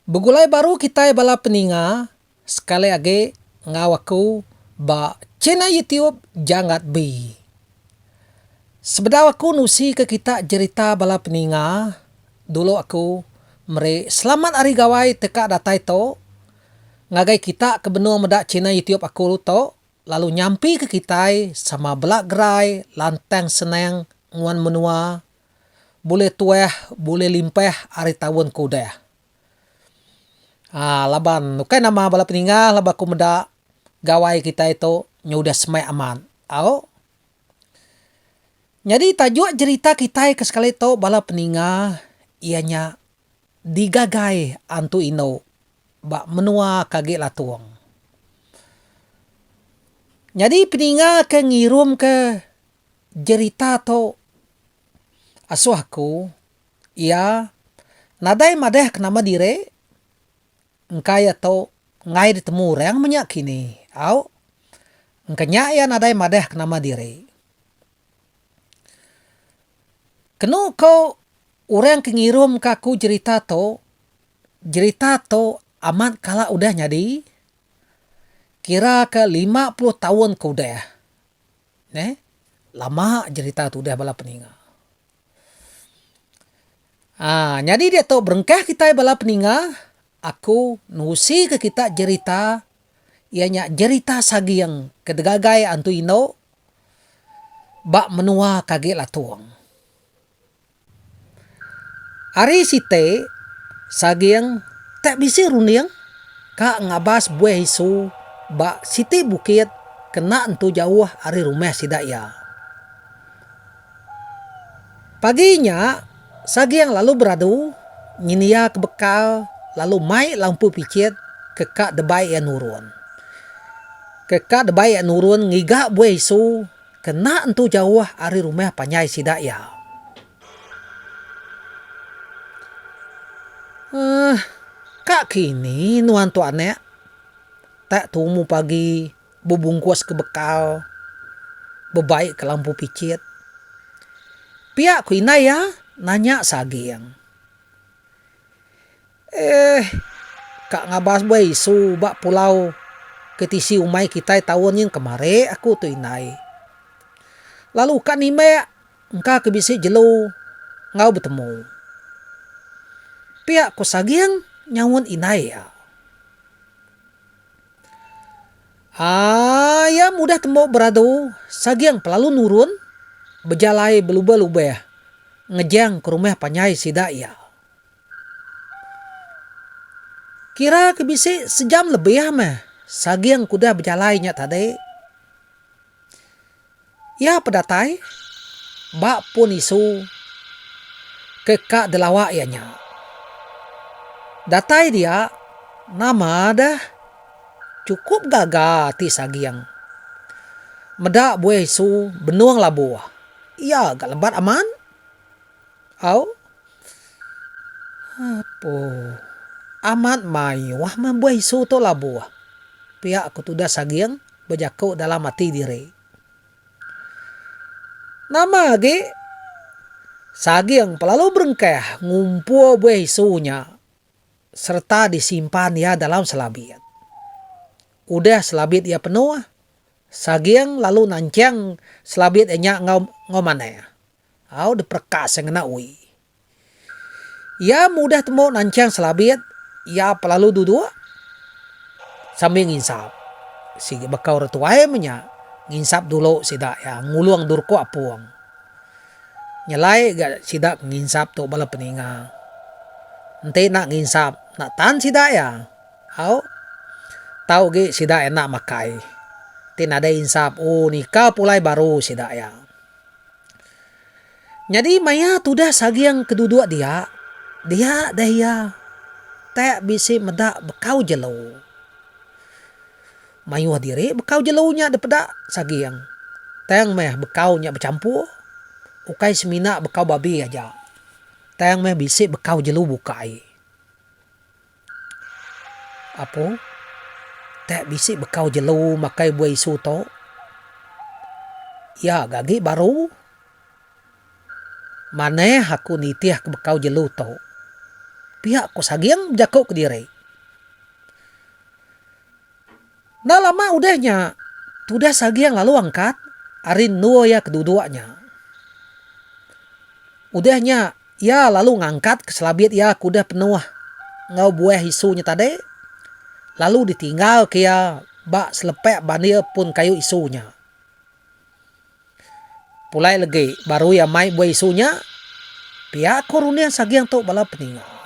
Begulai baru kita bala peninga sekali lagi ngawaku ba channel YouTube jangat bi. Sebedah aku nusi ke kita cerita bala peninga dulu aku selamat hari gawai teka datai to ngagai kita ke benua medak channel YouTube aku to lalu nyampi ke kita sama belak gerai lantang seneng nguan menua boleh tueh boleh limpeh hari tahun kuda. Laban nukai nama bala peninga laba ku meda gawai kita itu nyudah semai aman. Jadi tajuk cerita kita ke sekali itu bala peninga ianya digagai antu ino ba menua kage latuang. Jadi peninga ke ngirum ke cerita to asuhku ia nadai madeh kenama dire engkai atau ngai ditemu orang menyak kini. Engkanya ya nadai madeh kenama diri. Kenu kau orang kengirum kaku cerita to amat kala udah nyadi kira ke 50 tahun ke udah. Lama cerita tu udah bala peninga. Jadi dia to berengkah kita bala peninga aku nusi ke kita cerita ianya cerita sagi yang kedegagai antu ino bak menua kage latuang. Ari site sagi yang tak bisi runiang ka ngabas buah isu bak site bukit kena antu jauh ari rumah sida ya. Paginya sagi yang lalu beradu nyinia ke bekal lalu mai lampu picit kekak debai yang nurun. Kekak debai yang nurun ngigak buah isu kena entu jauh ari rumah panyai sidak ya. Kak kini nuan tu anek tak tumu pagi bubungkus ke bekal bebaik ke lampu picit. Pihak ku ina ya nanya sagi yang. Kak ngabas buah isu bak pulau ketisi umai kita tahun yang kemarin aku tu inai. Lalu kak nime engkau kebisi jelu ngau bertemu. Pihak ku sagiang nyawun inai ya. Ya mudah temu beradu sagiang pelalu nurun berjalai belubah-lubah ngejang ke rumah panyai sidak ya. Kira kebisi sejam lebih ya mah. Sagi yang kuda berjalainya tadi. Ya pedatai. Bak pun isu. Kekak delawak ianya. Datai dia. Nama dah. Cukup gagah ti sagi yang. Medak buah isu benuang labuah. Ya agak lebat aman. Apa? Amat mayuah membuah isu to labuah. Pihak aku tudah sagiang berjakau dalam hati diri. Nama lagi sagiang pelalu berengkah ngumpul buah isunya serta disimpan ya dalam selabit. Udah selabit ya penuh. Sagiang lalu nancang selabit enya ngomane. Diperkas yang kena ui. Ya mudah temu nancang selabit. Ya pelalu duduk sambil nginsap. Si bakau retuai menya nginsap dulu sidak ya nguluang durko apuang. Nyelai gak sidak nginsap tu bala peninga. Nanti nak nginsap nak tan sidak ya. Tahu ge sidak enak makai. Tin ada insap nikah pulai baru sidak ya. Jadi maya tudah sagiang keduduk dia dah ya. Tak bisi medak bekau jelo. Mayuh diri bekau jelounya depedak sagiang. Tang meh bekaunya bercampur. Ukai semina bekau babi aja. Tang meh bisi bekau jelou bukai. Apa? Tak bisi bekau jelou makai buah isu to. Ya gagi baru. Maneh aku nitiah ke bekau jelou to. pihak ko sagiang jako ke diri. Nah lama udahnya, tudah sagiang lalu angkat, arin nuo ya kedua-duanya. Udahnya, ya lalu ngangkat ke selabit ya kuda penuh ngau buah isunya tadi. Lalu ditinggal ke ya bak selepek bandir pun kayu isunya. Pulai lagi, baru ya mai buah isunya, pihak korunia sagiang tu bala peninggal.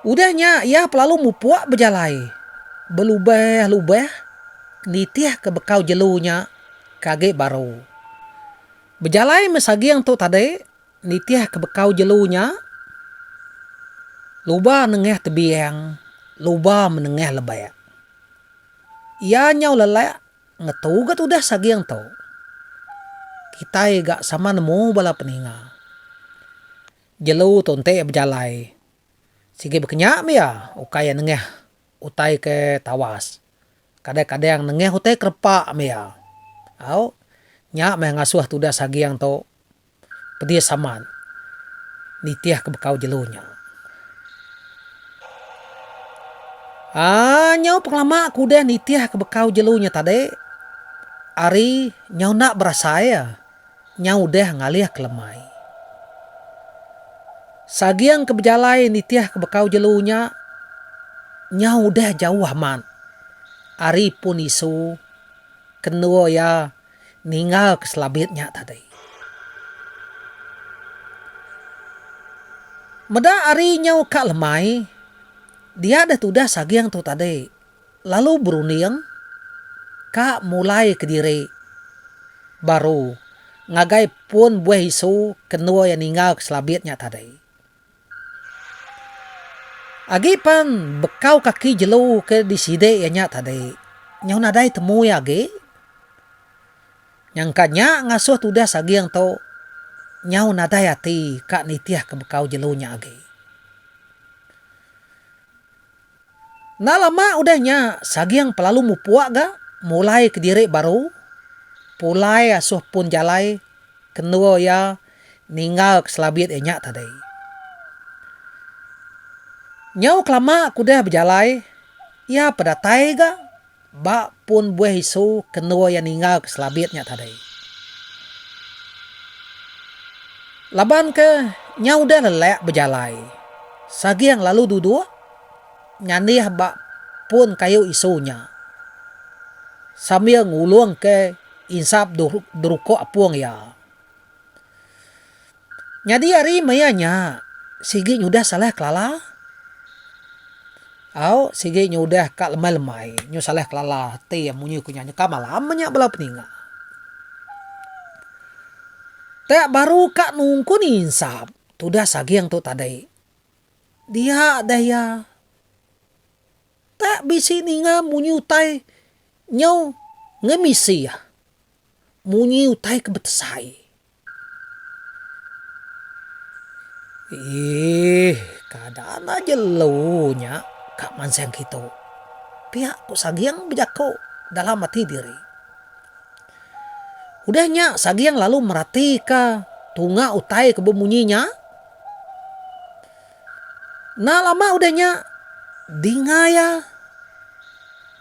Udahnya ia pelalu mupuak berjalai. Belubah-lubah. Nitiah ke bekau jelunya. Kage baru. Berjalai mesagiang tu tadi. Nitiah ke bekau jelunya. Luba nengeh tebiang. Luba menengeh lebay. Ia nyau lelak. Ngetugat udah sagiang tu. Kita gak sama nemu bala peninga. Jelu tonte berjalai. Sige berkenyak ya, ukay nengeh, utay ke tawas. Kadang-kadang nengeh utay kerpak ya. Au, nyak meh ngasuh tudah sagiang to, pedia saman. Nitiah ke bekau jelunya. Nyau penglama kuda nitiah ke bekau jelunya tadi. Ari nyau nak berasa ya, nyau deh ngalih kelemai. Sagiang ke berjalai nitiah ke bekau jelunya. Nyau dah jauh aman. Ari pun isu. Kenua ya ninggal ke selabitnya tadi. Meda ari nyau kak lemai. Dia dah tudah sagiang tu tadi. Lalu berunding. Kak mulai ke diri. Baru ngagai pun buah isu. Kenua yang ninggal ke selabitnya tadi. Agi pan bekau kaki jelu ke di side ya nyak tadi. Nyau nadai temu ya agi. Nyangkanya ngasuh tudah sagiang to. Nyau nadai hati kak nitiah ke bekau jelunya agi. Nah lama udahnya sagiang pelalu mupuak ga. Mulai ke diri baru. Pulai asuh pun jalai. Kenua ya ninggal ke selabit ya nyak tadi. Nyau kelama kuda berjalai. Ya pada taiga. Bak pun buah isu kenua yang ninggal ke selabitnya tadi. Laban ke nyau dah lelak berjalai. Sagiang lalu duduk. Nyanih bak pun kayu isunya. Sambil ngulung ke insap durukok apuang ya. Nyadi hari mayanya. Sigi nyudah salah kelala. Au sige nyudah kak lemai-lemai. Nyu salah kelala te yang munyi kunyanya kamalam banyak bala peninga. Tak baru kak nungku ni insap. Tudah sagiang tu tadi. Dia daya. Tak bisi ninga munyi utai. Nyau ngemisi ya. Munyi utai kebetesai. Keadaan aja lunya. Kak mansang gitu. Pihak ku sagiang berjako dalam hati diri. Udahnya sagiang lalu merhati ke tunga utai ke bemunyinya. Nah lama udahnya dingaya.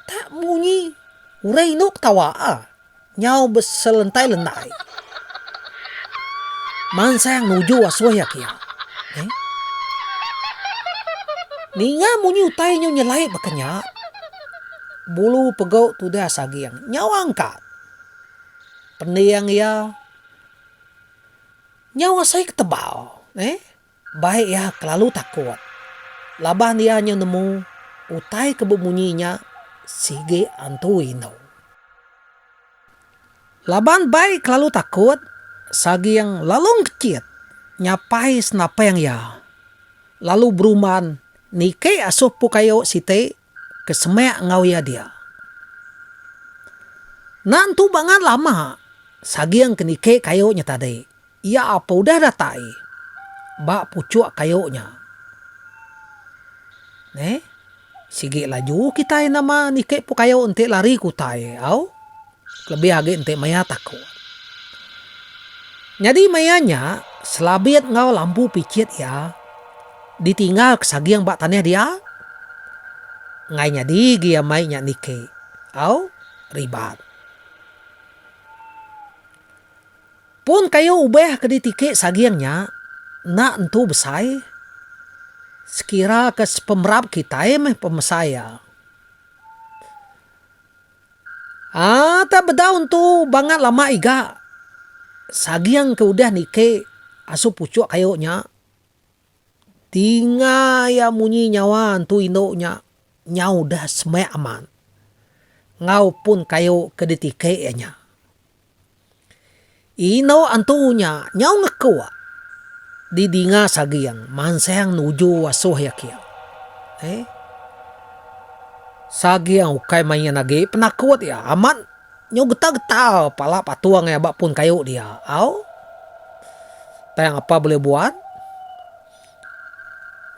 Tak munyi. Urai nuk tawa. Nyau beselentai-lentai. Mansang nuju asuh ya kia. Ninga munyi utai nyu nyelai bakanya. Bulu pegau tudah sagiang. Nyau angkat. Pendiang ya. Nyau asai ketebal. Baik ya kelalu takut. Laban dia nyu nemu. Utai kebemunyinya. Sige antuino. Laban baik kelalu takut. Sagiang lalu kecit. Nyapai senapeng ya. Lalu beruman. Nike asuh pu kayo site kesemek ngau ya dia. Nantu bangan lama. Sagiang kenike kayo nya tadi. Ya apa udah datai. Bak pucuk kayo nya. Sige laju kita nama nike pu kayo ente lari kutai. Au. Lebih age ente maya takut. Jadi mayanya selabit ngau lampu picit ya, ditinggal kesagiang bak tanah dia, ngainya di gia mainnya nike, au ribat. Pun kayo ubah ke ditike sagiangnya, nak entu besai, sekira ke pemerap kita pemesaya. Tak bedaun tu banget lama iga. Sagiang ke udah nike asu pucuk kayoknya. Tinga ya munyi nyawan tu indoknya. Nyau dah semai aman. Ngau pun kayo ke ditike nya. Ino antunya nyau ngekua. Di dinga sagiang mansang nuju wasuh ya kia. Sagiang ukay mainnya nage penakut ya aman nyo getah-getah pala patuang ya bak pun kayu dia. Tayang apa boleh buat?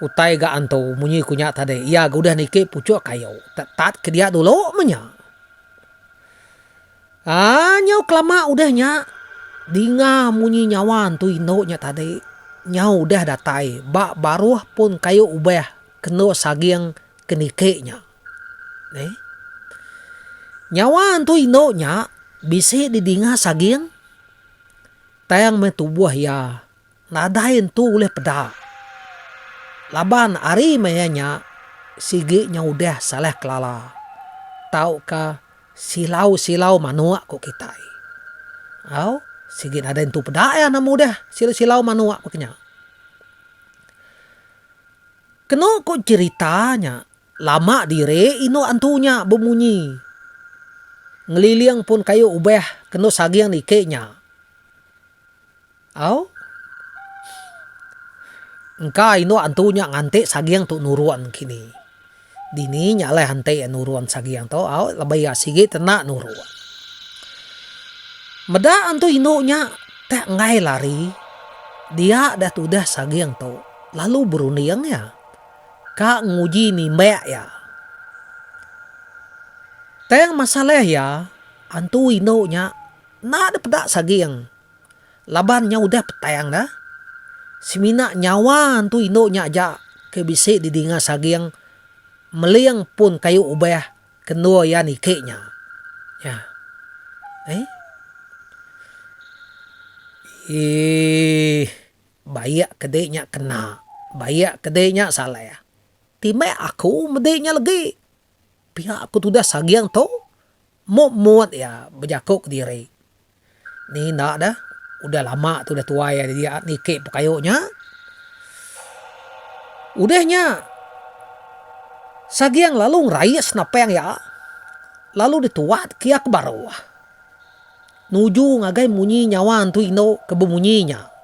Utai ga anto munyi kunya tadi. Ya udah nike pucuk kayu. Tat ke dia dulu menya. Nyau kelama udahnya. Dinga munyi nyawan tu indoknya tadi. Nyau udah datai. Bak baruh pun kayu ubah kena sagiang kenikenya. Nyawan tu indoknya bisa didinga sagiang tayang metubuh ya nadain tu oleh peda laban ari mayanya sige nya udah salah kelala tau ka silau manua ko kita sige nadain tu peda ya namu udah silau manua ko kenya keno ko ceritanya lama dire ino antunya bemunyi. Ngeliliang pun kayo ubah keno sagiang nikenya. Engka ino antunya ngante sagiang tu nuruan kini. Dini nyalai hante nuruan sagiang to. Labay sige tena nuruan. Meda antu inonya tak ngai lari. Dia dah tudah sagiang to. Lalu beruniang ya. Ka nguji ni mbak ya. Tayang masalah ya. Antu inonya. Na ada pedak sagiang. Labannya udah petayang dah. Semina nyawa antu inonya aja. Kebisik didinga sagiang. Meliang pun kayu ubah. Kenua ya nikenya. Ya. Bayak kedeknya kena. Bayak kedeknya salah ya. Timai aku medeknya lagi. Pihak aku tu dah sagiang tu. Muat ya berjakuk diri. Ni nak dah. Udah lama tu dah tua ya dia nikik pekayuknya. Udahnya. Sagiang lalu ngeraya senapang ya. Lalu dituat kia ke bawah. Nuju ngagai munyi nyawan tu ino kebemunyinya.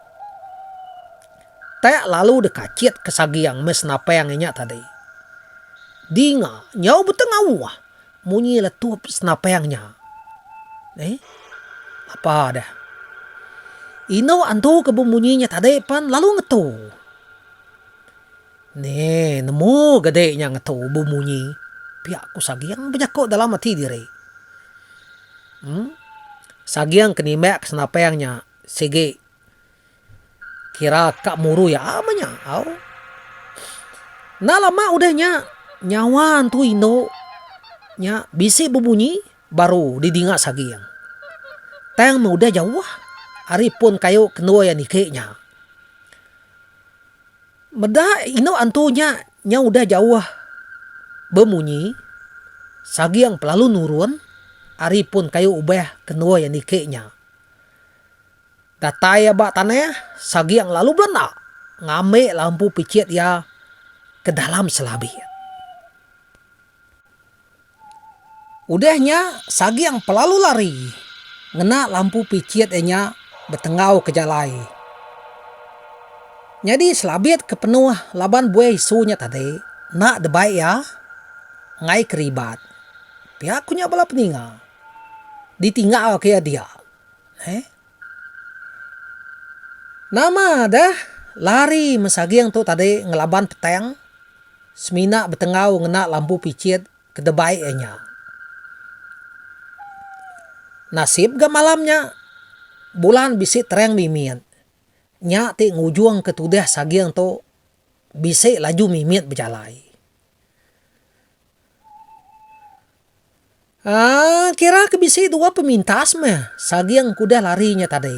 Tak lalu dekacit ke sagiang mes napayangnya tadi. Dinga nyau betengah munyi letup senapayangnya. Apa dah? Ino antu kebemunyinya tadi pan lalu ngetu. Nemu gedenya ngetu bemunyi. Pihak ku sagiang berjakuk dalam hati diri. Sagiang kenimek senapayangnya. Sige. Kira kak muru ya amanya. Nah lama udahnya. Nyawan tu ino. Nya bisi berbunyi. Baru didinga sagiang. Tayang muda jauh. Hari pun kayu kenua yang nikiknya. Meda ino antunya. Nya udah jauh. Bemunyi. Sagiang pelalu nurun. Hari pun kayu ubah kenua yang nikiknya. Dataya bak tanah, sagiang lalu belanda. Ngame lampu picit ya ke dalam selabi. Udahnya sagiang pelalu lari. Ngena lampu picit nya betengau ke jalai. Jadi selabit ke penuh laban buai isunya tadi. Nak debai ya. Ngai keribat. Pihaknya bala peninga. Ditinggal kaya dia. Nama dah lari mesagiang tu tadi ngelaban petang. Semina betengau ngena lampu picit ke debai nya. Nasib ga malamnya bulan bisi terang mimin. Nya ti ngujuang ketudah sagiang to bise laju mimit berjalai. Kira ke bise dua pemintas mah sagiang kuda larinya tadi.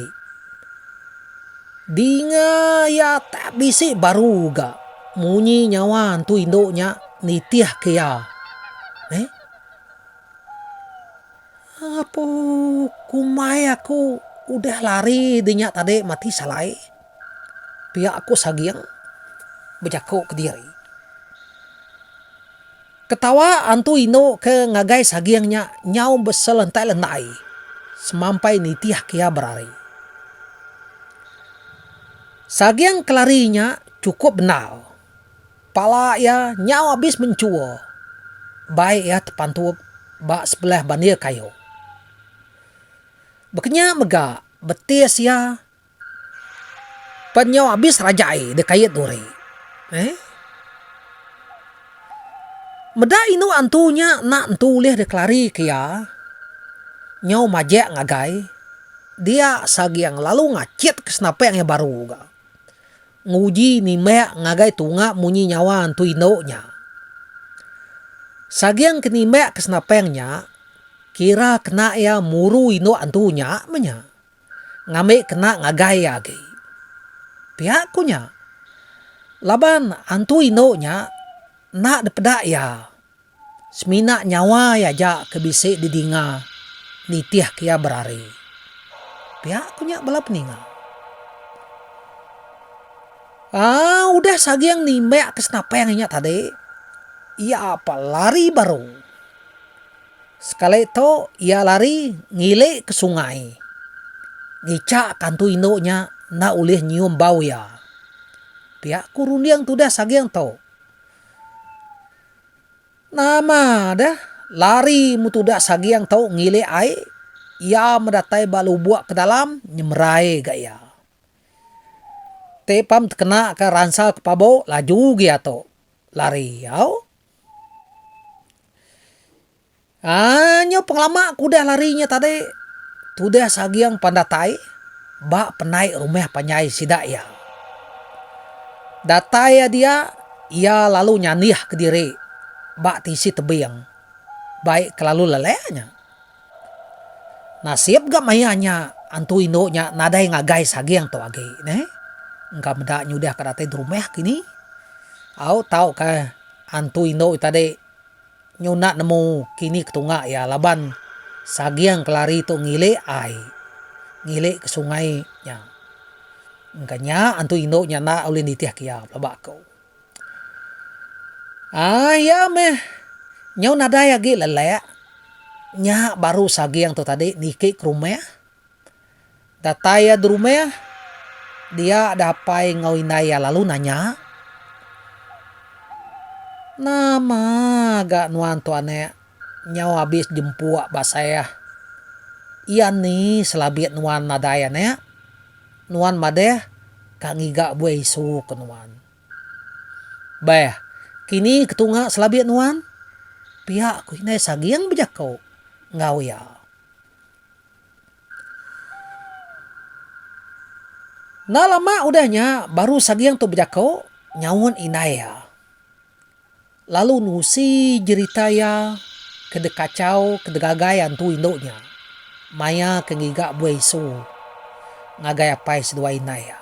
Dinga ya tak bise baru ga munyi nyawan tu indoknya nitiah kaya. Apa kumai aku udah lari dinya tadi mati salai. Pihak aku sagiang berjaku ke diri. Ketawa antu ino ke ngagai sagiangnya nyau beselentai lentai. Semampai nitiah kia berari. Sagiang kelarinya cukup benal. Pala ya nyau habis mencua. Baik ya tepantu bak sebelah bandir kayu. Bekenya mega betis ya. Penyau habis rajai dekayat duri. Meda inu antunya nak entulih deklari kia. Nyau majek ngagai. Dia sagiang lalu ngacit ke senapeng yang baru ga. Nguji ni mek ngagai tunga munyi nyawa antu inonya. Sagiang kini mek ke senapengnya. Kira kena ya muru ino antunya menya. Ngame kena ngagai agi. Pihak kunya. Laban antu inonya nak depedak ya. Semina nyawa ya ja kebisik didinga. Nitiah kia berari. Pihak kunya bala peninga. Udah sagiang nimbek ke senapengnya tadi. Ia apa lari baru. Sekali itu ia lari ngile ke sungai. Ngicak kantu indoknya na ulih nyium bau ya. Pihak kurundiang tu dah sagiang to. Nama dah lari mutu dah sagiang to ngile ai. Ia mendatai balu buak ke dalam nyemrai gaya. Tepam terkena ke ransal ke pabo laju gia to. Lari yau. Nyo penglama kuda larinya tadi. Tudah sagiang pandatai. Bak penai rumah panyai sidak ya. Datai dia. Ia lalu nyaniah ke diri. Bak tisi tebiang. Baik kelalu lelehnya. Nasib gak mayanya. Antu indoknya nadai ngagai sagiang to agi. Enggak mendak nyudah ke datai rumah kini. Au tahu ke antu indok tadi. Nyunak nemu kini ketunga ya laban sagiang kelari tu ngile ai. Ngile ke sungai nya. Engkanya antu indoknya na oleh nitiah kia labak kau. Ya meh. Nyau nada ya gi lelek. Nya baru sagiang tu tadi nikik ke rumah. Dataya di rumah. Dia dapai ngawinaya lalu nanya. Nama gak nuan tuane nyau habis jempuak basaya. Iya nih selabit nuan nadaya ne. Nuan madeh kak ngiga buai isu ke nuan. Bah, kini ketunga selabit nuan. Pihak ku ini sagiang bejakau. Ngau ya. Nah lama udahnya baru sagiang tu bejakau nyawon inaya. Lalu nusi jeritaya kedekacau kedegagayan tu indoknya. Maya kengiga buai isu. Ngagai apai sedua inaya.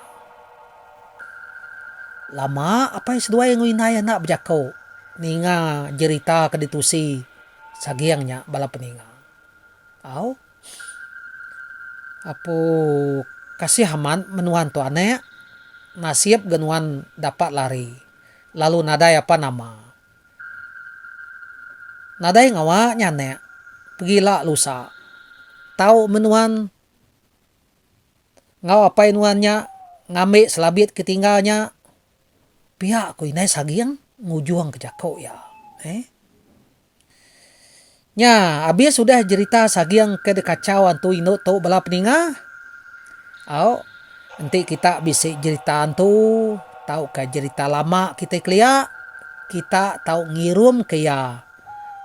Lama apai sedua yang inaya nak berjakau. Ninga jerita keditusi sagiangnya bala peninga. Apo kasih haman menuan tuane. Nasib genuan dapat lari. Lalu nadai apa nama. Nadai ngawa nyane. Pergilah lusa. Tahu menuan. Ngawa apa nuannya. Ngambil selabit ketinggalnya. Pihak ku inai sagiang. Ngujuang ke jakau ya. Nya habis sudah cerita sagiang ke dekacauan tu ino tu bala peninga. Nanti kita bisa ceritaan tu. Tahu ke cerita lama kita kelia. Kita tahu ngirum ke ya.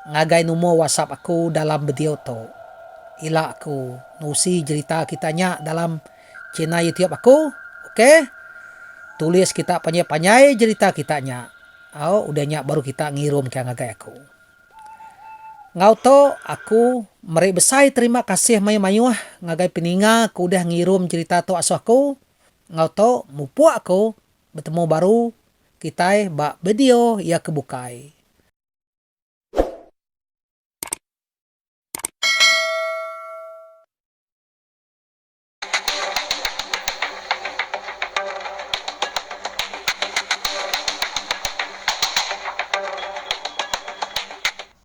Ngagai nomor WhatsApp aku dalam video tu. Ila aku nusi cerita kitanya dalam channel YouTube aku. Oke, tulis kita panyai-panyai cerita kitanya. Udahnya baru kita ngirim ke ngagai aku. Ngau to aku meri besai terima kasih mayu-mayu ngagai peninga aku udah ngirim cerita to aso aku. Ngau to mupu aku bertemu baru kita ba video ya kebukai.